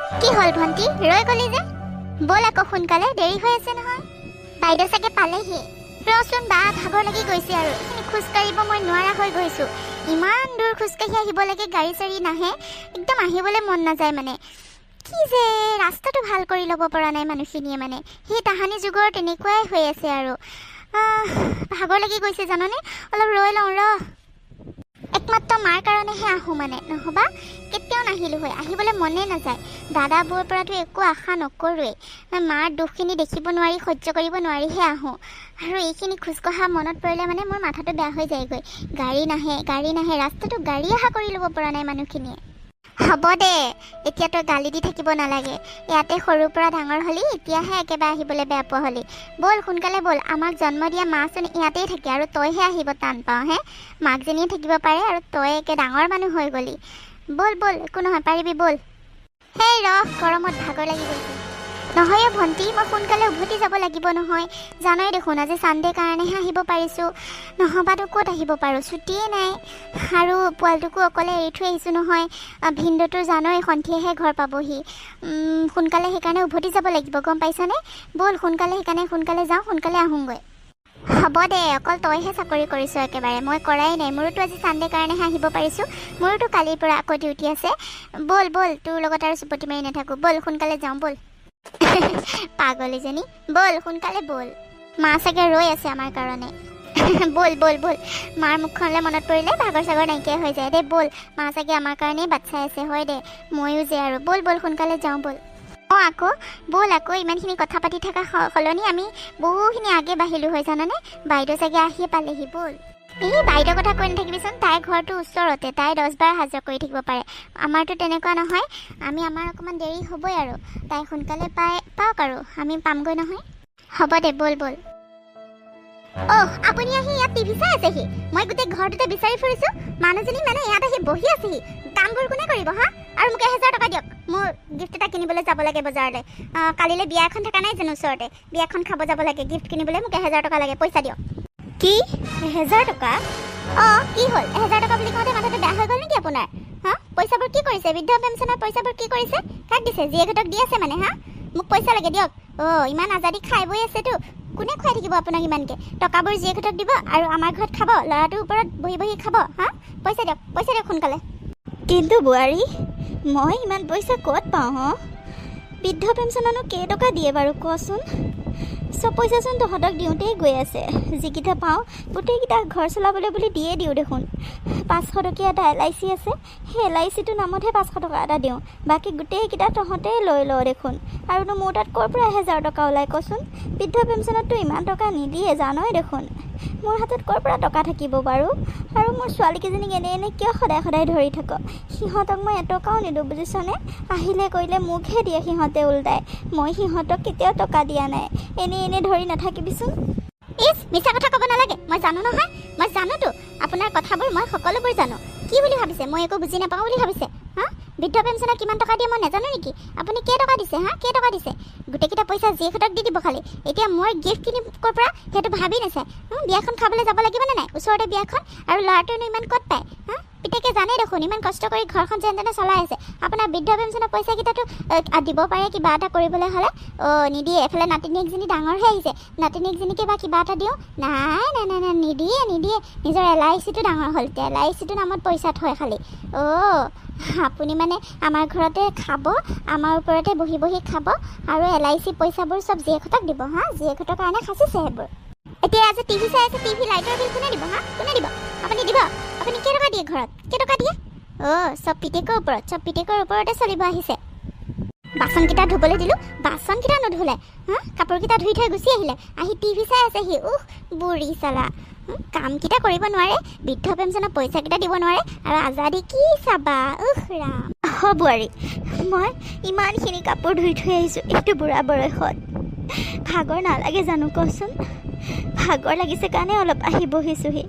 কি হল ভন্টি ৰৈ গলি যে বল আকৌ সোনকালে দেৰি হৈ আছে নহয় বাইদেউ চাগে পালেহি ৰচোন বা ভাগৰ লাগি গৈছে আৰু খোজ কাঢ়িব মই নোৱাৰা হৈ গৈছো ইমান দূৰ খোজ কাঢ়ি আহিব লাগে গাড়ী চাড়ী নাহে একদম আহিবলৈ মন নাযায় মানে কি যে ৰাস্তাটো ভাল কৰি ল'ব পৰা নাই মানুহখিনিয়ে মানে সেই তাহানি যুগৰ তেনেকুৱাই হৈ আছে আৰু ভাগৰ লাগি গৈছে জাননে অলপ ৰৈ লওঁ ৰ একমাত্ৰ মাৰ কাৰণেহে আহোঁ মানে নহ'বা কেতিয়াও নাহিলোঁ হয় আহিবলৈ মনে নাযায় দাদা বৌৰ পৰাতো একো আশা নকৰোঁৱেই মাৰ দুখখিনি দেখিব নোৱাৰি সহ্য কৰিব নোৱাৰিহে আহোঁ আৰু এইখিনি খোজকঢ়া মনত পৰিলে মানে মোৰ মাথাটো বেয়া হৈ যায়গৈ গাড়ী নাহে ৰাস্তাটো গাড়ী আশা কৰি ল'ব পৰা নাই মানুহখিনিয়ে হ'ব দে এতিয়া তই গালি দি থাকিব নালাগে ইয়াতে সৰুৰ পৰা ডাঙৰ হ'লি এতিয়াহে একেবাৰে আহিবলৈ বেয়া পোৱা হ'লি ব'ল সোনকালে ব'ল আমাক জন্ম দিয়া মাচোন ইয়াতেই থাকে আৰু তইহে আহিব টান পাওঁ হে মাকজনীয়ে থাকিব পাৰে আৰু তই একে ডাঙৰ মানুহ হৈ গ'লি ব'ল একো নহয় পাৰিবি ব'ল হেই ৰহ গৰমত ভাগৰ লাগি গৈছে নহয় ভণ্টি মই সোনকালে উভতি যাব লাগিব নহয় জানই দেখোন আজি ছানডে কাৰণেহে আহিব পাৰিছোঁ নহবাতো ক'ত আহিব পাৰোঁ ছুটিয়ে নাই আৰু পোৱালিটোকো অকলে এৰি থৈ আহিছোঁ নহয় ভিনদেউটোৰ জানই সন্ধিয়াহে ঘৰ পাবহি সোনকালে সেইকাৰণে উভতি যাব লাগিব গম পাইছানে ব'ল সোনকালে যাওঁ সোনকালে আহোঁগৈ হ'ব দে অকল তইহে চাকৰি কৰিছ একেবাৰে মই কৰাই নাই মোৰোতো আজি ছানডে কাৰণেহে আহিব পাৰিছোঁ মোৰোতো কালিৰ পৰা আকৌ ডিউটি আছে ব'ল তোৰ লগত আৰু চুপতি মাৰি নাথাকোঁ ব'ল সোনকালে যাওঁ ব'ল পাগলীজনী ব'ল সোনকালে ব'ল মা চাগে ৰৈ আছে আমাৰ কাৰণে ব'ল মাৰ মুখখনলৈ মনত পৰিলে ভাগৰ চাগৰ নাইকিয়া হৈ যায় দে ব'ল মা চাগে আমাৰ কাৰণেই বাট চাই আছে হয় দে ময়ো যে আৰু ব'ল সোনকালে যাওঁ ব'ল ব'ল আকৌ ইমানখিনি কথা পাতি থকা সলনি আমি বহুখিনি আগে বাঢ়িলোঁ হয় জানানে বাইদেউ চাগে আহিয়ে পালেহি ব'ল এই বাইদেউৰ কথা কৈ নাথাকিবিচোন তাইৰ ঘৰটো ওচৰতে তাই 10 বাৰ হাজিৰা কৰি থাকিব পাৰে আমাৰতো তেনেকুৱা নহয় আমি আমাৰ অকণমান দেৰি হ'বই আৰু তাই সোনকালে পাওক আৰু আমি পামগৈ নহয় হ'ব দে ব'ল আপুনি আহি ইয়াত টিভি চাই আছেহি মই গোটেই ঘৰটোতে বিচাৰি ফুৰিছোঁ মানুহজনী মানে ইয়াত আহি বহি আছেহি কামবোৰ কোনে কৰিব হা আৰু মোক 1000 টকা দিয়ক মোৰ গিফ্ট এটা কিনিবলৈ যাব লাগে বজাৰলৈ কালিলৈ বিয়া এখন থকা নাই জানো ওচৰতে বিয়াখন খাব যাব লাগে গিফ্ট কিনিবলৈ মোক 1000 টকা লাগে পইচা দিয়ক কি 1000 টকা কি হ'ল 1000 টকা বুলি কওঁতে মাথাটো বেয়া হৈ গ'ল নেকি আপোনাৰ হা পইচাবোৰ কি কৰিছে বৃদ্ধ পেঞ্চনৰ পইচাবোৰ কি কৰিছে কাক দিছে জীয়েকহঁতক দি আছে মানে হা মোক পইচা লাগে দিয়ক ইমান আজাদি খাই বৈ আছেতো কোনে খুৱাই থাকিব আপোনাক ইমানকৈ টকাবোৰ জীয়েকহঁতক দিব আৰু আমাৰ ঘৰত খাব ল'ৰাটোৰ ওপৰত বহি খাব হা পইচা দিয়ক সোনকালে কিন্তু বোৱাৰী মই ইমান পইচা ক'ত পাওঁ বৃদ্ধ পেঞ্চননো কেইটকা দিয়ে বাৰু কচোন চব পইচাচোন তহঁতক দিওঁতেই গৈ আছে যিকেইটা পাওঁ গোটেইকেইটা ঘৰ চলাবলৈ বুলি দিয়ে দিওঁ দেখোন 500 টকীয়া এটা LIC আছে সেই LICটোৰ নামতহে 500 টকা এটা দিওঁ বাকী গোটেইকেইটা তহঁতেই লৈ লওঁ দেখোন আৰুনো মোৰ তাত ক'ৰ পৰা 1000 টকা ওলাই কচোন বৃদ্ধ পেঞ্চনততো ইমান টকা নিদিয়ে জানই দেখোন মোৰ হাতত ক'ৰ পৰা টকা থাকিব বাৰু আৰু মোৰ ছোৱালীকেইজনীক এনে কিয় সদায় ধৰি থাক সিহঁতক মই এটকাও নিদিওঁ বুজিছনে আহিলে কৰিলে মোকহে দিয়ে সিহঁতে উল্টাই মই সিহঁতক কেতিয়াও টকা দিয়া নাই এনে ধৰি নাথাকিবিচোন মিছা কথা ক'ব নালাগে মই জানো নহয় মই জানোতো আপোনাৰ কথাবোৰ মই সকলোবোৰ জানো কি বুলি ভাবিছে মই একো বুজি নাপাওঁ বুলি ভাবিছে হা বৃদ্ধ পেঞ্চনত কিমান টকা দিয়ে মই নাজানো নেকি আপুনি কেইটকা দিছে কেইটকা দিছে গোটেইকেইটা পইচা জীয়েকহঁতক দি দিব খালি এতিয়া মই গিফ্ট কিনি ক'ৰ পৰা সেইটো ভাবি নাচায় বিয়াখন খাবলৈ যাব লাগিবনে নাই ওচৰতে বিয়াখন আৰু ল'ৰাটোৱেনো ইমান ক'ত পায় পিতেকে জানে দেখোন ইমান কষ্ট কৰি ঘৰখন যেন তেনে চলাই আছে আপোনাৰ বৃদ্ধ পেঞ্চনৰ পইচাকেইটাতো দিব পাৰে কিবা এটা কৰিবলৈ হ'লে নিদিয়ে এফালে নাতিনীয়েকজনী ডাঙৰহে আহিছে নাতিনীয়েকজনীকে বা কিবা এটা দিওঁ নাই নিদিয়ে নিজৰ LICটো ডাঙৰ হ'ল এতিয়া LICটোৰ নামত পইচা থয় খালি আপুনি মানে আমাৰ ঘৰতে খাব আমাৰ ওপৰতে বহি খাব আৰু LIC পইচাবোৰ চব জীয়েকহঁতক দিব জীয়েকহঁতৰ কাৰণে সাঁচিছে সেইবোৰ এতিয়া আজি টিভি চাই আছে টিভি লাইটৰ বিল কোনে দিব কোনে দিব আপুনি দিব আপুনি কেইটকা দিয়ে ঘৰত কেইটকা দিয়ে চব পিতেকৰ ওপৰতে চলিব আহিছে বাচনকেইটা ধুবলৈ দিলোঁ বাচনকেইটা নুধুলে কাপোৰকেইটা ধুই থৈ গুচি আহিলে আহি টিভি চাই আছেহি বুঢ়ী চালা কামকেইটা কৰিব নোৱাৰে বৃদ্ধ পেঞ্চনৰ পইচাকেইটা দিব নোৱাৰে আৰু আজাদি কি চাবা ৰাম বোৱাৰী মই ইমানখিনি কাপোৰ ধুই থৈ আহিছোঁ এইটো বুঢ়া বয়সত ভাগৰ নালাগে জানো কচোন ভাগৰ লাগিছে কাৰণে অলপ আহি বহিছোঁহি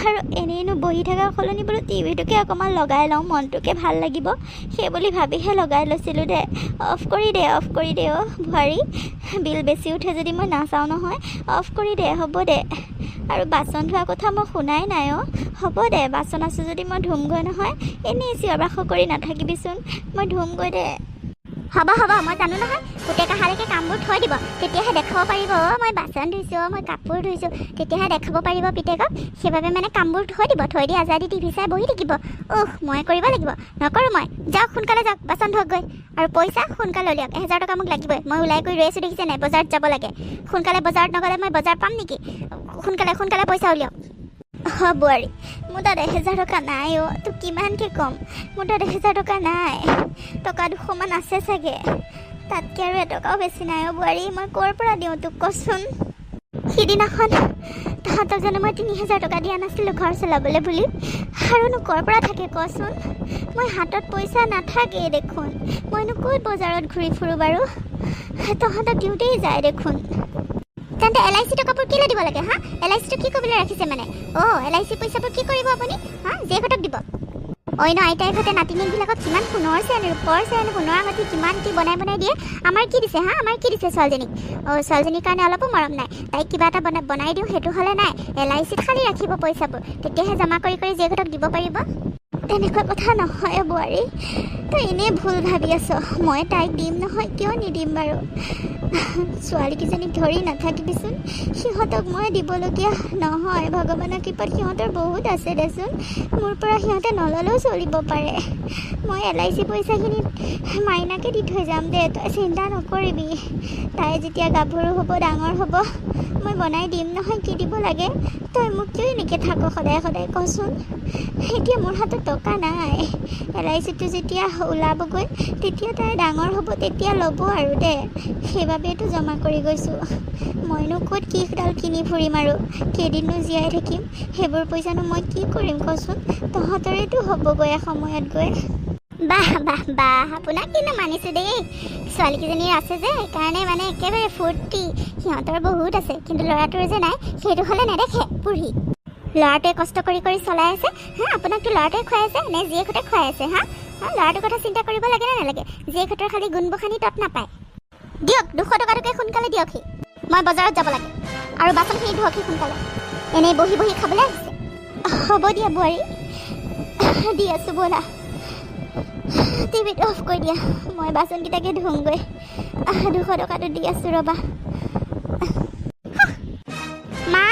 আৰু এনেইনো বহি থকাৰ সলনি বোলো টিভিটোকে অকণমান লগাই লওঁ মনটোকে ভাল লাগিব সেই বুলি ভাবিহে লগাই লৈছিলোঁ দে অফ কৰি দে বোৱাৰী বিল বেছি উঠে যদি মই নাচাওঁ নহয় অফ কৰি দে হ'ব দে আৰু বাচন ধোৱা কথা মই শুনাই নাই হ'ব দে বাচন আছে যদি মই ধুমগৈ নহয় এনেই চিঞৰ বাখৰ কৰি নাথাকিবিচোন মই ধুমগৈ দে হ'ব মই জানো নহয় পুতেক অহালৈকে কামবোৰ থৈ দিব তেতিয়াহে দেখাব পাৰিব মই বাচন ধুইছোঁ মই কাপোৰ ধুইছোঁ তেতিয়াহে দেখাব পাৰিব পিতেকক সেইবাবে মানে কামবোৰ থৈ দি আজাদি টিভি চাই বহি থাকিব মই কৰিব লাগিব নকৰোঁ মই যাওক সোনকালে যাওক বাচন ধুৱগৈ আৰু পইচা সোনকালে উলিয়াওক 1000 টকা মোক লাগিবই মই ওলাই কৰি ৰৈ আছোঁ দেখিছে নাই বজাৰত যাব লাগে সোনকালে বজাৰত নগ'লে মই বজাৰ পাম নেকি সোনকালে পইচা উলিয়াওক বোৱাৰী মোৰ তাত 1000 টকা নাই তোক কিমানকৈ ক'ম মোৰ তাত 1000 টকা নাই টকা 200 মান আছে চাগে তাতকৈ আৰু এটকাও বেছি নাই বোৱাৰী মই ক'ৰ পৰা দিওঁ তোক কচোন সিদিনাখন তাহাঁতক জানো মই 3000 টকা দিয়া নাছিলোঁ ঘৰ চলাবলৈ বুলি আৰুনো ক'ৰ পৰা থাকে কচোন মই হাতত পইচা নাথাকেই দেখোন মইনো ক'ত বজাৰত ঘূৰি ফুৰোঁ বাৰু তহঁতক দিওঁতেই যায় দেখোন তেন্তে LIC টকাবোৰ কেলৈ দিব লাগে LICটো কি কৰিবলৈ ৰাখিছে মানে LIC পইচাবোৰ কি কৰিব আপুনি জীয়েকহঁতক দিব অন্য আইতাই ঘৰতে নাতিনীবিলাকক কিমান সোণৰ চেন ৰূপৰ চেন সোণৰ আঙঠি কিমান কি বনাই দিয়ে আমাৰ কি দিছে আমাৰ কি দিছে ছোৱালীজনীক ছোৱালীজনীৰ কাৰণে অলপো মৰম নাই তাইক কিবা এটা বনাই দিওঁ সেইটো হ'লে নাই LICত খালি ৰাখিব পইচাবোৰ তেতিয়াহে জমা কৰি জীয়েকহঁতক দিব পাৰিব তেনেকুৱা কথা নহয় বোৱাৰী তই এনেই ভুল ভাবি আছ মই তাইক দিম নহয় কিয় নিদিম বাৰু ছোৱালীকেইজনীক ধৰি নাথাকিবিচোন সিহঁতক মই দিবলগীয়া নহয় ভগৱানৰ কৃপাত সিহঁতৰ বহুত আছে দেচোন মোৰ পৰা সিহঁতে নল'লেও চলিব পাৰে মই LIC পইচাখিনি মাইনাকে দি থৈ যাম দে তই চিন্তা নকৰিবি তাই যেতিয়া গাভৰু হ'ব ডাঙৰ হ'ব মই বনাই দিম নহয় কি দিব লাগে তই মোক কিয় এনেকৈ থাক সদায় কচোন এতিয়া মোৰ হাতত টকা নাই LICটো যেতিয়া ওলাবগৈ তেতিয়া তাই ডাঙৰ হ'ব তেতিয়া ল'ব আৰু দে সেইবাবেতো জমা কৰি গৈছোঁ মইনো ক'ত কিডাল কিনি ফুৰিম আৰু কেইদিননো জীয়াই থাকিম সেইবোৰ পইচানো মই কি কৰিম কচোন তহঁতৰেতো হ'বগৈ এসময়ত গৈ বাহ আপোনাক কিন্তু মানিছোঁ দেই ছোৱালীকেইজনীৰ আছে যে সেইকাৰণে মানে একেবাৰে ফূৰ্তি সিহঁতৰ বহুত আছে কিন্তু ল'ৰাটোৰ যে নাই সেইটো হ'লে নেদেখে পুৰি ল'ৰাটোৱে কষ্ট কৰি চলাই আছে আপোনাকতো ল'ৰাটোৱে খুৱাই আছে নে জীয়েকহঁতে খুৱাই আছে ল'ৰাটোৰ কথা চিন্তা কৰিব লাগে নে নালাগে জীয়েকহঁতৰ খালি গুণ বখানি তত নাপায় দিয়ক 200 টকাটোকে সোনকালে দিয়ক মই বজাৰত যাব লাগে আৰু বাচনখিনি ধুৱক সোনকালে এনেই বহি খাবলৈ আহিছে হ'ব দিয়া বোৱাৰী দি আছোঁ ব'লা টিভিটো অফ কৰি দিয়া মই বাচনকেইটাকে ধুওঁগৈ 200 টকাটো দি আছোঁ ৰ'বা মা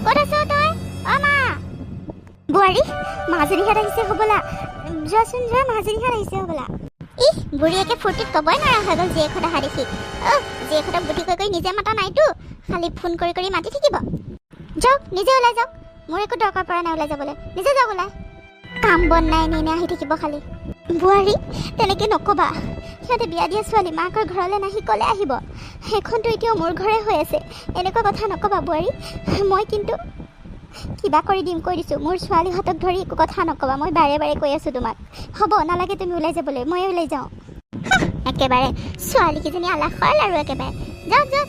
ক'ত আছ তই মা বোৱাৰী মাজনীহঁত আহিছে হ'বলা যোৱাচোন যোৱা মাজনীহঁত আহিছে হ'বলা বুঢ়ীয়েকে ফূৰ্তিত ক'বই নোৱাৰা হৈ গ'ল জীয়েকহঁত অহা দেখি জীয়েকহঁতক বুদ্ধি কৰি নিজে মাতা নাইতো খালি ফোন কৰি মাতি থাকিব যাওক নিজে ওলাই যাওক মোৰ একো দৰকাৰ পৰা নাই ওলাই যাবলৈ নিজে যাওক ওলাই কাম বন নাই এনে আহি থাকিব খালি বোৱাৰী তেনেকৈ নক'বা সিহঁতে বিয়া দিয়া ছোৱালী মাকৰ ঘৰলৈ নাহি ক'লে আহিব সেইখনতো এতিয়াও মোৰ ঘৰে হৈ আছে এনেকুৱা কথা নক'বা বোৱাৰী মই কিন্তু কিবা কৰি দিম কৈ দিছোঁ মোৰ ছোৱালীহঁতক ধৰি একো কথা নক'বা মই বাৰে কৈ আছোঁ তোমাক হ'ব নালাগে তুমি ওলাই যাবলৈ ময়ে ওলাই যাওঁ একেবাৰে ছোৱালীকেইজনী আলাসল আৰু একেবাৰে যাওক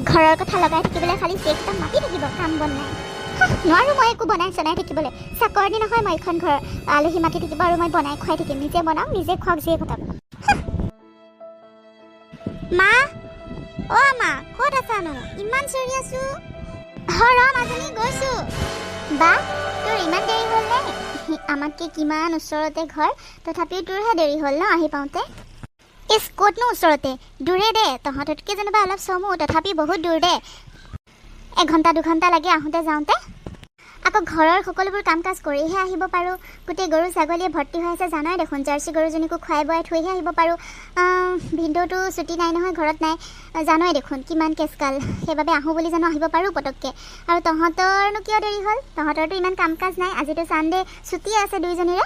ঘৰৰ কথা লগাই থাকিবলৈ খালি জীয়েকহঁতক মাতি থাকিব কাম বন নাই নোৱাৰোঁ মই একো বনাই চনাই থাকিবলৈ চাকৰি নহয় মই এখন ঘৰৰ আলহী মাতি থাকিব আৰু মই বনাই খুৱাই থাকিম নিজে বনাওঁ নিজে খুৱাওক জীয়েকহঁতক মা মা ক'ত আছানো ইমান চিঞৰি আছোঁ মাজনী গৈছোঁ বা তোৰ ইমান দেৰি হ'ল নে আমাতকৈ কিমান ওচৰতে ঘৰ তথাপিও তোৰহে দেৰি হ'ল ন আহি পাওঁতে ক'তনো ওচৰতে দূৰে দে তহঁততকৈ যেনিবা অলপ চমু তথাপি বহুত দূৰ দে 1 ঘণ্টা 2 ঘণ্টা লাগে আহোঁতে যাওঁতে আকৌ ঘৰৰ সকলোবোৰ কাম কাজ কৰিহে আহিব পাৰোঁ গোটেই গৰু ছাগলীয়ে ভৰ্তি হৈ আছে জানাই দেখোন জাৰ্চি গৰুজনীকো খুৱাই বোৱাই থৈহে আহিব পাৰোঁ ভিনদেউটো ছুটি নাই নহয় ঘৰত নাই জানোৱেই দেখোন কিমান কেচকাল সেইবাবে আহোঁ বুলি জানো আহিব পাৰোঁ পটককৈ আৰু তহঁতৰনো কিয় দেৰি হ'ল তহঁতৰতো ইমান কাম কাজ নাই আজিতো ছানডে ছুটি আছে দুইজনীৰে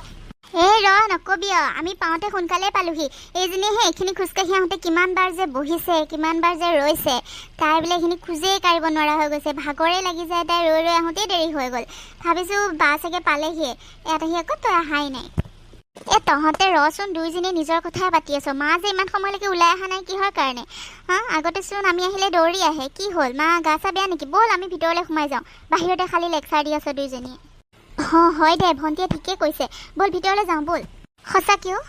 নকবি আমি পাওঁতে সোনকালে পালোহি এইজনীহে এইখিনি খোজকাঢ়ি আহোঁতে কিমানবাৰ যে বহিছে কিমানবাৰ যে ৰৈছে তাই বোলে এইখিনি খোজেই কাঢ়িব নোৱাৰা হৈ গৈছে ভাগৰেই লাগি যায় তাই ৰৈ আহোঁতেই দেৰি হৈ গ'ল ভাবিছোঁ বা চাগে পালেহিয়ে ইয়াত আহি আকৌ তই অহাই নাই তহঁতে ৰচোন দুইজনী নিজৰ কথাই পাতি আছ মা যে ইমান সময়লৈকে ওলাই অহা নাই কিহৰ কাৰণে আগতেচোন আমি আহিলে দৌৰি আহে কি হ'ল মা গা চা বেয়া নেকি ব'ল আমি ভিতৰলৈ সোমাই যাওঁ বাহিৰতে খালি লেকচাৰ দি আছ দুইজনীয়ে হয় দে ভণ্টিয়ে ঠিকে কৈছে ব'ল ভিতৰলৈ যাওঁ ব'ল সঁচাকৈও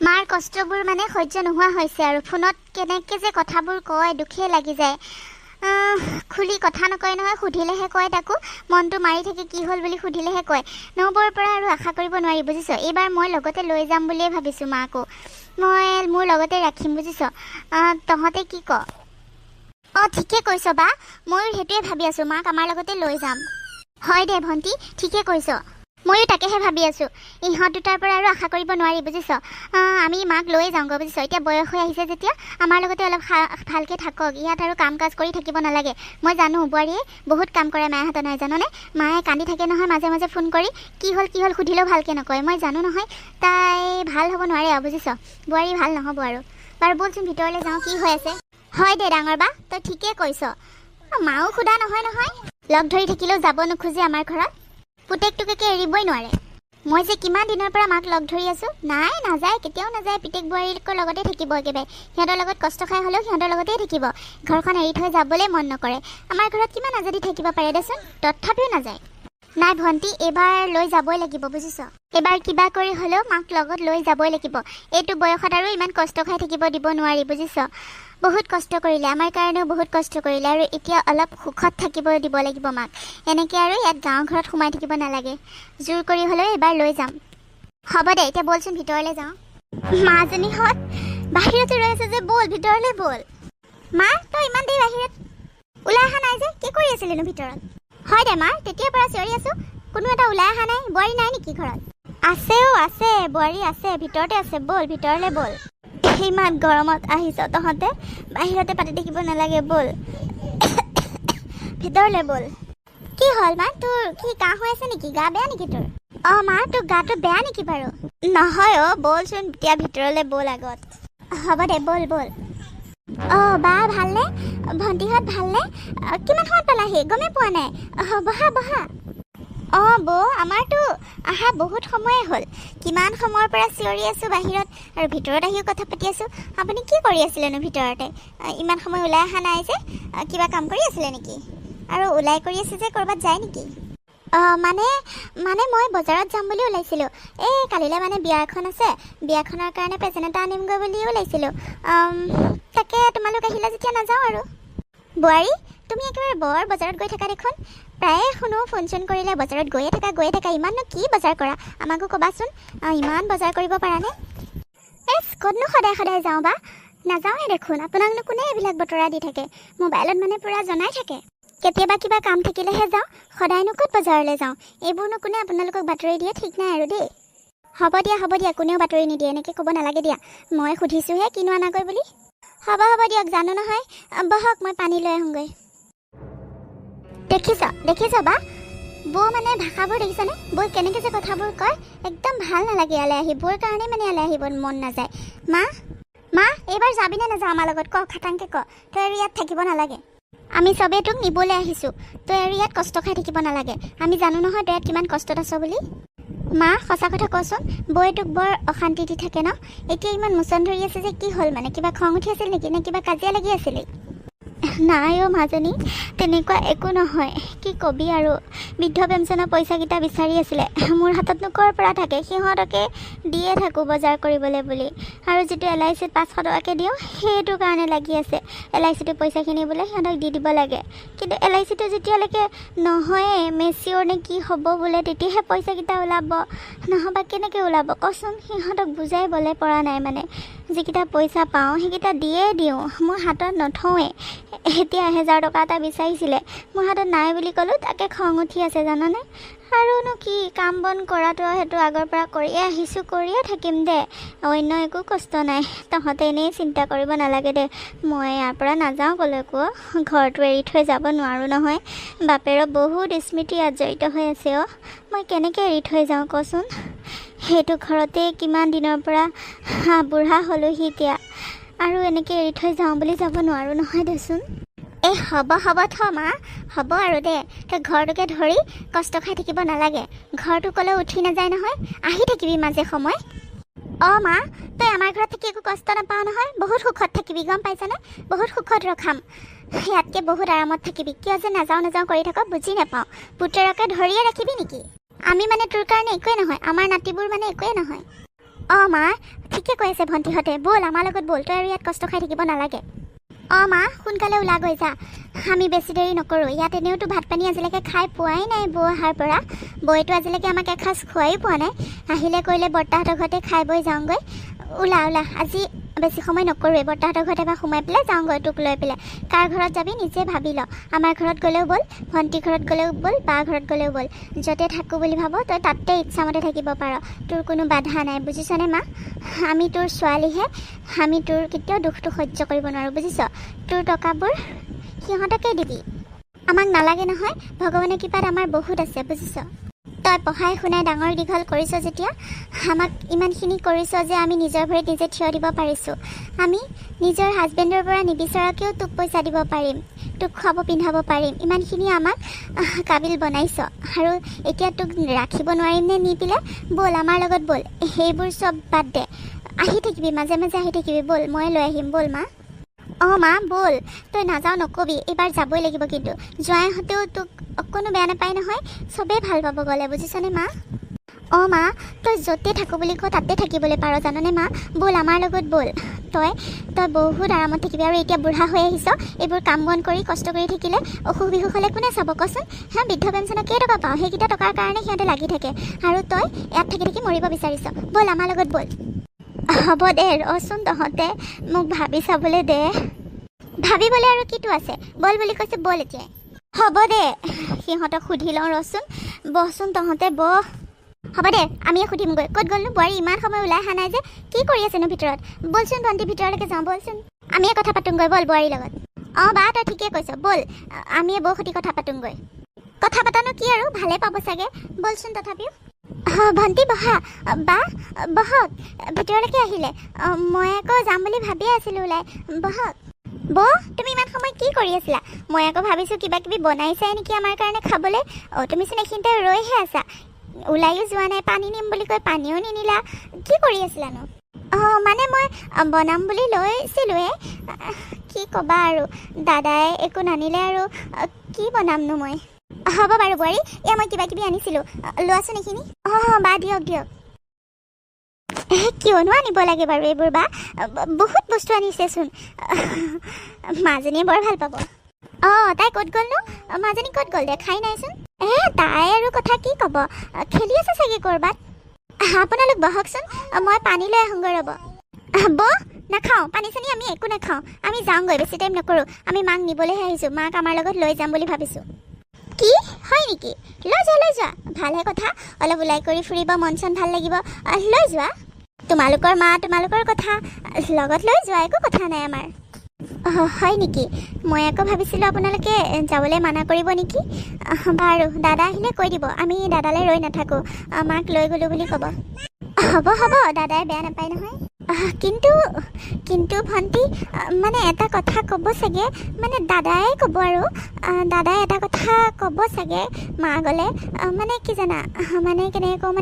মাৰ কষ্টবোৰ মানে সহ্য নোহোৱা হৈছে আৰু ফোনত কেনেকৈ যে কথাবোৰ কয় দুখেই লাগি যায় খুলি কথা নকয় নহয়, সুধিলেহে কয়। তাকো মনটো মাৰি থাকে কি হ'ল বুলি সুধিলেহে কয়। নবৌৰ পৰা আৰু আশা কৰিব নোৱাৰি বুজিছ। এইবাৰ মই লগতে লৈ যাম বুলিয়ে ভাবিছোঁ মাকো। মই মোৰ লগতে ৰাখিম বুজিছ। তহঁতে কি ক? ঠিকে কৈছ বা, ময়ো সেইটোৱে ভাবি আছোঁ, মাক আমাৰ লগতে লৈ যাম। হয় দে ভণ্টি, ঠিকে কৈছ। ময়ো তাকেহে ভাবি আছোঁ। ইহঁত দুটাৰ পৰা আৰু আশা কৰিব নোৱাৰি বুজিছ। আমি মাক লৈ যাওঁগৈ বুজিছ। এতিয়া বয়স হৈ আহিছে যেতিয়া আমাৰ লগতে অলপ ভালকৈ থাকক। ইয়াত আৰু কাম কাজ কৰি থাকিব নালাগে। মই জানো বোৱাৰীয়ে বহুত কাম কৰে মায়েহঁতে, নাই জাননে? মায়ে কান্দি থাকে নহয় মাজে মাজে ফোন কৰি, কি হ'ল সুধিলেও ভালকৈ নকয়। মই জানো নহয় তাই ভাল হ'ব নোৱাৰে আৰু বুজিছ। বোৱাৰী ভাল নহ'ব আৰু। বাৰু ব'লচোন ভিতৰলৈ যাওঁ, কি হৈ আছে। হয় দে ডাঙৰ বা, তই ঠিকে কৈছ। মাও সোধা নহয় লগ ধৰি থাকিলেও যাব নোখোজে আমাৰ ঘৰত। পুতেকটোকে এৰিবই নোৱাৰে। মই যে কিমান দিনৰ পৰা মাক লগ ধৰি আছোঁ, নাই নাযায়, কেতিয়াও নাযায়। পিতেক বোৱাৰীৰ লগতে থাকিব একেবাৰে। সিহঁতৰ লগত কষ্ট খাই হ'লেও সিহঁতৰ লগতেই থাকিব। ঘৰখন এৰি থৈ যাবলৈ মন নকৰে। আমাৰ ঘৰত কিমান আজাদি থাকিব পাৰে দেচোন, তথাপিও নাযায়। নাই ভণ্টি, এইবাৰ লৈ যাবই লাগিব বুজিছ। এইবাৰ কিবা কৰি হ'লেও মাক লগত লৈ যাবই লাগিব। এইটো বয়সত আৰু ইমান কষ্ট খাই থাকিব দিব নোৱাৰি বুজিছ। বহুত কষ্ট কৰিলে, আমাৰ কাৰণেও বহুত কষ্ট কৰিলে, আৰু এতিয়া অলপ সুখত থাকিব দিব লাগিব মাক। এনেকৈ আৰু ইয়াত গাঁৱৰ ঘৰত সোমাই থাকিব নালাগে। জোৰ কৰি হ'লেও এইবাৰ লৈ যাম। হ'ব দে, এতিয়া ব'লচোন ভিতৰলৈ যাওঁ। মাজনীহঁত বাহিৰতে ৰৈ আছে যে, ব'ল ভিতৰলৈ ব'ল। মা, তই ইমান দেৰি বাহিৰত ওলাই অহা নাই যে, কি কৰি আছিলিনো ভিতৰত? হয় দে মা, তেতিয়াৰ পৰা চিঞৰি আছোঁ, কোনো এটা ওলাই অহা নাই। বোৱাৰী নাই নেকি ঘৰত? আছে বোৱাৰী আছে, ভিতৰতে আছে। ব'ল ভিতৰলৈ ব'ল। ইমান গৰমত আহিছ তহঁতে, বাহিৰতে পাতি থাকিব নালাগে, ব'ল ভিতৰলৈ ব'ল। কি হ'ল মা, তোৰ কি কাহ হৈ আছে নেকি? গা বেয়া নেকি তোৰ? মা, তোৰ গাটো বেয়া নেকি বাৰু? নহয় ব'লচোন এতিয়া ভিতৰলৈ ব'ল আগত। হ'ব দে ব'ল। বা ভালনে? ভণ্টিহঁত ভালনে? কিমান সময়ত পালাহি? গমেই পোৱা নাই। বহা। বৌ, আমাৰতো আহা বহুত সময়ে হ'ল। কিমান সময়ৰ পৰা চিঞৰি আছোঁ বাহিৰত, আৰু ভিতৰত আহিও কথা পাতি আছোঁ। আপুনি কি কৰি আছিলেনো ভিতৰতে? ইমান সময় ওলাই অহা নাই যে, কিবা কাম কৰি আছিলে নেকি? আৰু ওলাই কৰি আছে যে, ক'ৰবাত যায় নেকি? মানে মই বজাৰত যাম বুলি ওলাইছিলোঁ। এই কালিলৈ মানে বিয়া এখন আছে, বিয়াখনৰ কাৰণে প্ৰেজেণ্ট এটা আনিমগৈ বুলি ওলাইছিলোঁ। তাকে তোমালোক আহিলে যেতিয়া নাযাওঁ আৰু। বোৱাৰী, তুমি একেবাৰে বৰ বজাৰত গৈ থাকা দেখোন। প্ৰায়ে শুনো ফোন চোন কৰিলে বজাৰত গৈয়ে থাকা। ইমাননো কি বজাৰ কৰা, আমাকো ক'বাচোন। ইমান বজাৰ কৰিব পাৰানে? ক'তনো সদায় যাওঁ বা? নাযাওঁহে দেখোন। আপোনাকনো কোনে এইবিলাক বতৰা দি থাকে? মোবাইলত মানে পূৰা জনাই থাকে। কেতিয়াবা কিবা কাম থাকিলেহে যাওঁ, সদায়নো ক'ত বজাৰলৈ যাওঁ? এইবোৰনো কোনে আপোনালোকক বাতৰি দিয়ে ঠিক নাই আৰু দেই। হ'ব দিয়া, কোনেও বাতৰি নিদিয়ে, এনেকৈ ক'ব নালাগে দিয়া। মই সুধিছোঁহে কিনো আনাগৈ বুলি। হ'ব দিয়ক, জানো নহয়। বহক, মই পানী লৈ আহোঁগৈ। দেখিছ বা, বৌ মানে ভাষাবোৰ দেখিছানে? বৌ কেনেকৈ যে কথাবোৰ কয়, একদম ভাল নালাগে ইয়ালৈ আহি। বৌৰ কাৰণে মানে ইয়ালৈ আহিব মন নাযায়। মা, এইবাৰ যাবিনে নাযাওঁ আমাৰ লগত? ক, খাটাংকৈ ক। তই আৰু ইয়াত থাকিব নালাগে। আমি চবেই তোক নিবলৈ আহিছোঁ। তই আৰু ইয়াত কষ্ট খাই থাকিব নালাগে। আমি জানো নহয় তই ইয়াত কিমান কষ্টত আছ বুলি। মা, সঁচা কথা কচোন, বৌয়ে তোক বৰ অশান্তি দি থাকে ন? এতিয়া ইমান মোচন ধৰি আছে যে, কি হ'ল মানে? কিবা খং উঠি আছিল নেকি, নে কিবা কাজিয়া লাগি আছিলি? নাই মাজনী, তেনেকুৱা একো নহয়। কি কবি আৰু, বৃদ্ধ পেঞ্চনৰ পইচাকেইটা বিচাৰি আছিলে। মোৰ হাততনো ক'ৰ পৰা থাকে? সিহঁতকে দিয়ে থাকোঁ বজাৰ কৰিবলৈ বুলি। আৰু যিটো LICত 500 টকাকৈ দিওঁ, সেইটো কাৰণে লাগি আছে। LICটো পইচাখিনি বোলে সিহঁতক দি দিব লাগে। কিন্তু LICটো যেতিয়ালৈকে নহয়ে, মেচিয়ৰ নে কি হ'ব বোলে, তেতিয়াহে পইচাকেইটা ওলাব। নহ'বা কেনেকৈ ওলাব কচোন? সিহঁতক বুজাইবলৈ পৰা নাই মানে। যিকেইটা পইচা পাওঁ সেইকেইটা দিয়ে দিওঁ, মোৰ হাতত নথওঁৱে। এতিয়া 1000 টকা এটা বিচাৰিছিলে, মোৰ হাতত নাই বুলি ক'লোঁ, তাকে খং উঠি আছে জানানে? আৰুনো কি, কাম বন কৰাটো সেইটো আগৰ পৰা কৰিয়ে আহিছোঁ, কৰিয়ে থাকিম দে। অন্য একো কষ্ট নাই। তহঁতে এনেই চিন্তা কৰিব নালাগে দে। মই ইয়াৰ পৰা নাযাওঁ ক'লৈকো। ঘৰটো এৰি থৈ যাব নোৱাৰোঁ নহয়। বাপেৰৰ বহুত স্মৃতি ইয়াত জড়িত হৈ আছে। মই কেনেকৈ এৰি থৈ যাওঁ কচোন? সেইটো ঘৰতে কিমান দিনৰ পৰা বুঢ়া হ'লোহি এতিয়া, আৰু এনেকৈ এৰি থৈ যাওঁ বুলি যাব নোৱাৰোঁ নহয় দেচোন। হ'ব থ মা, হ'ব আৰু দে। তই ঘৰটোকে ধৰি কষ্ট খাই থাকিব নালাগে। ঘৰটো ক'লেও উঠি নাযায় নহয়, আহি থাকিবি মাজে সময়। মা, তই আমাৰ ঘৰত থাকি একো কষ্ট নাপাওঁ নহয়। বহুত সুখত থাকিবি, গম পাইছানে? বহুত সুখত ৰখাম। ইয়াতকৈ বহুত আৰামত থাকিবি। কিয় যে নাযাওঁ কৰি থাক বুজি নাপাওঁ। পুতেৰকে ধৰিয়ে ৰাখিবি নেকি? আমি মানে তোৰ কাৰণে একোৱে নহয়, আমাৰ নাতিবোৰ মানে একোৱে নহয়। মা, ঠিকে কৈ আছে ভণ্টিহঁতে। ব'ল আমাৰ লগত ব'ল, তই আৰু ইয়াত কষ্ট খাই থাকিব নালাগে। অঁ মা সোনকালে ওলা গৈ যা, আমি বেছি দেৰি নকৰোঁ। ইয়াত এনেওতো ভাত পানী আজিলৈকে খাই পোৱাই নাই বৌ অহাৰ পৰা। বৌয়েতো আজিলৈকে আমাক এসাঁজ খোৱাই পোৱা নাই। আহিলে কৰিলে বৰ্তাহঁতৰ ঘৰতে খাই বৈ যাওঁগৈ। ওলা ওলা, আজি বেছি সময় নকৰোঁৱে। বৰ্তাহঁতৰ ঘৰত এবাৰ সোমাই পেলাই যাওঁগৈ তোক লৈ পেলাই। কাৰ ঘৰত যাবি নিজে ভাবি ল। আমাৰ ঘৰত গ'লেও ব'ল, ভণ্টি ঘৰত গ'লেও ব'ল, বা ঘৰত গ'লেও ব'ল। য'তে থাকোঁ বুলি ভাব তই তাতে ইচ্ছামতে থাকিব পাৰ। তোৰ কোনো বাধা নাই, বুজিছনে মা? আমি তোৰ ছোৱালীহে, আমি তোৰ কেতিয়াও দুখটো সহ্য কৰিব নোৱাৰোঁ, বুজিছ? তোৰ টকাবোৰ সিহঁতকে দিবি, আমাক নালাগে নহয়। ভগৱানৰ কৃপাত আমাৰ বহুত আছে, বুজিছ? তই পঢ়াই শুনাই ডাঙৰ দীঘল কৰিছ যেতিয়া, আমাক ইমানখিনি কৰিছ যে আমি নিজৰ ভৰিত নিজে থিয় দিব পাৰিছোঁ। আমি নিজৰ হাজবেণ্ডৰ পৰা নিবিচৰাকৈও তোক পইচা দিব পাৰিম, তোক খুৱাব পিন্ধাব পাৰিম। ইমানখিনি আমাক কাবিল বনাইছ, আৰু এতিয়া তোক ৰাখিব নোৱাৰিম নে নি পেলাই? ব'ল আমাৰ লগত ব'ল, সেইবোৰ চব বাদ দে। আহি থাকিবি মাজে মাজে, আহি থাকিবি। ব'ল মই লৈ আহিম, ব'ল মা। অঁ মা ব'ল, তই নাযাওঁ নকবি, এইবাৰ যাবই লাগিব। কিন্তু জোৱাইহঁতেও তোক অকণো বেয়া নাপায় নহয়, চবেই ভাল পাব গ'লে, বুজিছনে মা? অঁ মা, তই য'তে থাকোঁ বুলি কওঁ তাতে থাকিবলৈ পাৰ, জাননে মা? ব'ল আমাৰ লগত ব'ল। তই বহুত আৰামত থাকিবি। আৰু এতিয়া বুঢ়া হৈ আহিছ, এইবোৰ কাম বন কৰি কষ্ট কৰি থাকিলে অসুখ বিসুখ হ'লে কোনে চাব কচোন? বৃদ্ধ পেঞ্চনত কেইটকা পাওঁ, সেইকেইটা টকাৰ কাৰণে সিহঁতে লাগি থাকে। আৰু তই ইয়াত থাকি থাকি মৰিব বিচাৰিছ। ব'ল আমাৰ লগত ব'ল। হ'ব দে ৰচোন, তহঁতে মোক ভাবি চাবলৈ দে। ভাবিবলৈ আৰু কিটো আছে, বল বুলি কৈছে বল এতিয়াই। হ'ব দে, সিহঁতক সুধি লওঁ ৰচোন। বহচোন তহঁতে বহ। হ'ব দে, আমিয়ে সুধিমগৈ। ক'ত গ'লনো বোৱাৰী? ইমান সময় ওলাই অহা নাই যে, কি কৰি আছেনো ভিতৰত? বলচোন ভণ্টি, ভিতৰলৈকে যাওঁ বলচোন। আমিয়ে কথা পাতোঁগৈ, বল বোৱাৰীৰ লগত। অঁ বা তই ঠিকে কৈছ, ব'ল আমিয়ে বৌ সৈতে কথা পাতোঁগৈ। কথা পাতানো কি আৰু, ভালে পাব চাগে, বলচোন তথাপিও। ভণ্টি বহা, বা বহক, ভিতৰলৈকে আহিলে। মই আকৌ যাম বুলি ভাবিয়ে আছিলোঁ ওলাই, বহক। বৌ তুমি ইমান সময় কি কৰি আছিলা? মই আকৌ ভাবিছোঁ কিবা কিবি বনাইছাই নেকি আমাৰ কাৰণে খাবলৈ। অঁ তুমিচোন এইখিনিতে ৰৈহে আছা, ওলাইও যোৱা নাই। পানী নিম বুলি কৈ পানীও নিনিলা, কি কৰি আছিলানো? অঁ মানে মই বনাম বুলি লৈছিলোঁৱে, কি ক'বা আৰু, দাদাই একো নানিলে আৰু কি বনামনো মই। হ'ব বাৰু বোৱাৰী, এয়া মই কিবা কিবি আনিছিলোঁ, লোৱাচোন এইখিনি। অঁ বা দিয়ক দিয়ক। কিয়নো আনিব লাগে বাৰু এইবোৰ বা, বহুত বস্তু আনিছেচোন। মাজনীয়ে বৰ ভাল পাব। অঁ তাই ক'ত গ'লনো? মাজনী ক'ত গ'ল, দেখাই নাইচোন। তাই আৰু কথা কি ক'ব, খেলি আছে চাগে ক'ৰবাত। আপোনালোক বহকচোন, মই পানী লৈ আহোঁগৈ ৰ'ব। বৌ নাখাওঁ, পানী চানী আমি একো নাখাওঁ, আমি যাওঁগৈ, বেছি টাইম নকৰোঁ। আমি মাক নিবলৈহে আহিছোঁ, মাক আমাৰ লগত লৈ যাম বুলি ভাবিছোঁ। কি হয় নেকি? লৈ যোৱা, ভালহে কথা। অলপ ওলাই কৰি ফুৰিব, মন চন ভাল লাগিব, লৈ যোৱা। তোমালোকৰ মা, তোমালোকৰ কথা, লগত লৈ যোৱা, একো কথা নাই আমাৰ। হয় নেকি? মই আকৌ ভাবিছিলোঁ আপোনালোকে যাবলৈ মানা কৰিব নেকি। বাৰু দাদা আহিলে কৈ দিব, আমি দাদালৈ ৰৈ নাথাকোঁ, মাক লৈ গ'লোঁ বুলি ক'ব। হ'ব দাদাই বেয়া নাপায় নহয়। কিন্তু ভণ্টি, মানে এটা কথা ক'ব চাগে, মানে দাদাই ক'ব আৰু, দাদাই এটা কথা ক'ব চাগে মা গ'লে। মানে কি জানা, মানে কেনেকৈ কওঁ,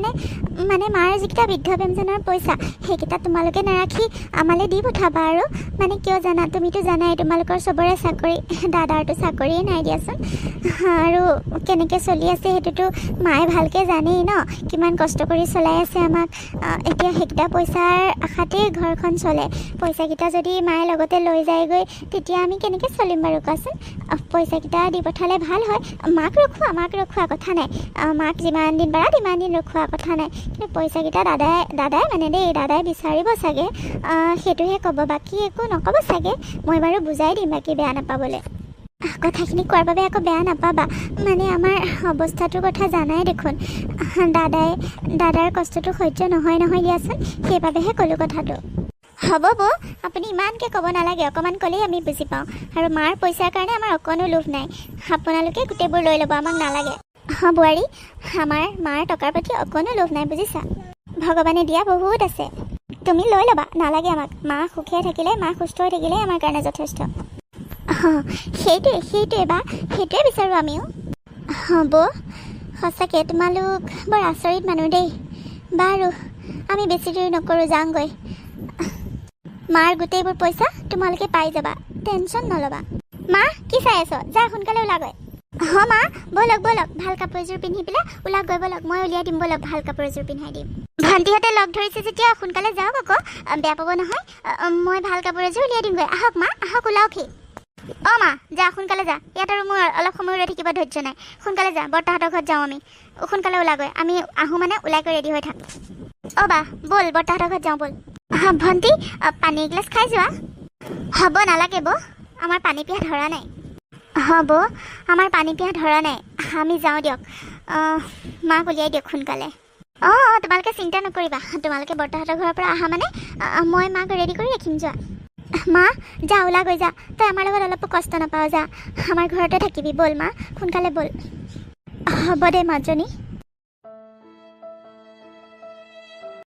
মানে মাৰ যিকেইটা বৃদ্ধ পেঞ্চনৰ পইচা, সেইকেইটা তোমালোকে নাৰাখি আমালৈ দি পঠাবা আৰু। মানে কিয় জানা, তুমিতো জানাই তোমালোকৰ চবৰে চাকৰি, দাদাৰতো চাকৰিয়ে নাই দিয়াচোন। আৰু কেনেকৈ চলি আছে সেইটোতো মায়ে ভালকৈ জানেই ন, কিমান কষ্ট কৰি চলাই আছে আমাক। এতিয়া সেইকেইটা পইচাৰ আশাতেই ঘৰখন চলে। পইচাকেইটা যদি মায়ে লগতে লৈ যায়গৈ, তেতিয়া আমি কেনেকৈ চলিম বাৰু কোৱাচোন? পইচাকেইটা দি পঠালে ভাল হয়। মাক ৰখোৱা কথা নাই, মাক যিমান দিন পাৰা সিমান দিন ৰখোৱা কথা নাই। কিন্তু পইচাকেইটা দাদাই মানে দেই, দাদাই বিচাৰিব চাগে, সেইটোহে ক'ব, বাকী একো নক'ব চাগে। মই বাৰু বুজাই দিম, বাকী বেয়া নাপাবলৈ। কথাখিনি কোৱাৰ বাবে আকৌ বেয়া নাপাবা, মানে আমাৰ অৱস্থাটোৰ কথা জানাই দেখোন। দাদাৰ কষ্টটো সহ্য নহয় দিয়াচোন, সেইবাবেহে ক'লোঁ কথাটো। হ'ব বৌ, আপুনি ইমানকৈ ক'ব নালাগে, অকণমান ক'লেই আমি বুজি পাওঁ। আৰু মাৰ পইচাৰ কাৰণে আমাৰ অকণো লোভ নাই, আপোনালোকে গোটেইবোৰ লৈ ল'ব, আমাক নালাগে। বোৱাৰী, আমাৰ মাৰ টকাৰ প্ৰতি অকণো লোভ নাই, বুজিছা? ভগৱানে দিয়া বহুত আছে, তুমি লৈ ল'বা, নালাগে আমাক। মা সুখে থাকিলে, মা সুস্থ হৈ থাকিলে আমাৰ কাৰণে যথেষ্ট। সেইটোৱে বা, সেইটোৱে বিচাৰোঁ আমিও। হ'ব সঁচাকৈ তোমালোক বৰ আচৰিত মানুহ দেই। বাৰু আমি বেছি দেৰি নকৰোঁ, যাওঁগৈ। মাৰ গোটেইবোৰ পইচা তোমালোকে পাই যাবা, টেনশ্যন নল'বা। মা কি চাই আছ, যা সোনকালে ওলাগৈ। মা বলক বলক ভাল কাপোৰ এযোৰ পিন্ধি পেলাই ওলাক গৈ বলক মই উলিয়াই দিম বলক ভাল কাপোৰ এযোৰ পিন্ধাই দিম ভণ্টিহঁতে লগ ধৰিছে যেতিয়া সোনকালে যাওক আকৌ বেয়া পাব নহয় মই ভাল কাপোৰ এযোৰ উলিয়াই দিমগৈ আহক মা আহক ওলাওকহি মা যা সোনকালে যা ইয়াত আৰু মোৰ অলপ সময় ৰৈ থাকিব ধৈৰ্য নাই সোনকালে যা বৰ্তাহঁতৰ ঘৰত যাওঁ আমি সোনকালে ওলাগৈ আমি আহোঁ মানে ওলাই গৈ ৰেডি হৈ থাক বা ব'ল বৰ্তাহঁতৰ ঘৰত যাওঁ ব'ল ভণ্টি পানী এগিলাচ খাই যোৱা হ'ব নালাগে আমাৰ পানী পিয়া ধৰা নাই হ'ব আমাৰ পানী পিয়া ধৰা নাই আমি যাওঁ দিয়ক মাক উলিয়াই দিয়ক সোনকালে তোমালোকে চিন্তা নকৰিবা তোমালোকে বৰ্তাহঁতৰ ঘৰৰ পৰা আহা মানে মই মাক ৰেডি কৰি ৰাখিম যোৱা মা যা ওলা গৈ যা তই আমাৰ লগত অলপো কষ্ট নাপাওঁ যা আমাৰ ঘৰতে থাকিবি ব'ল মা সোনকালে ব'ল হ'ব দে মাজনী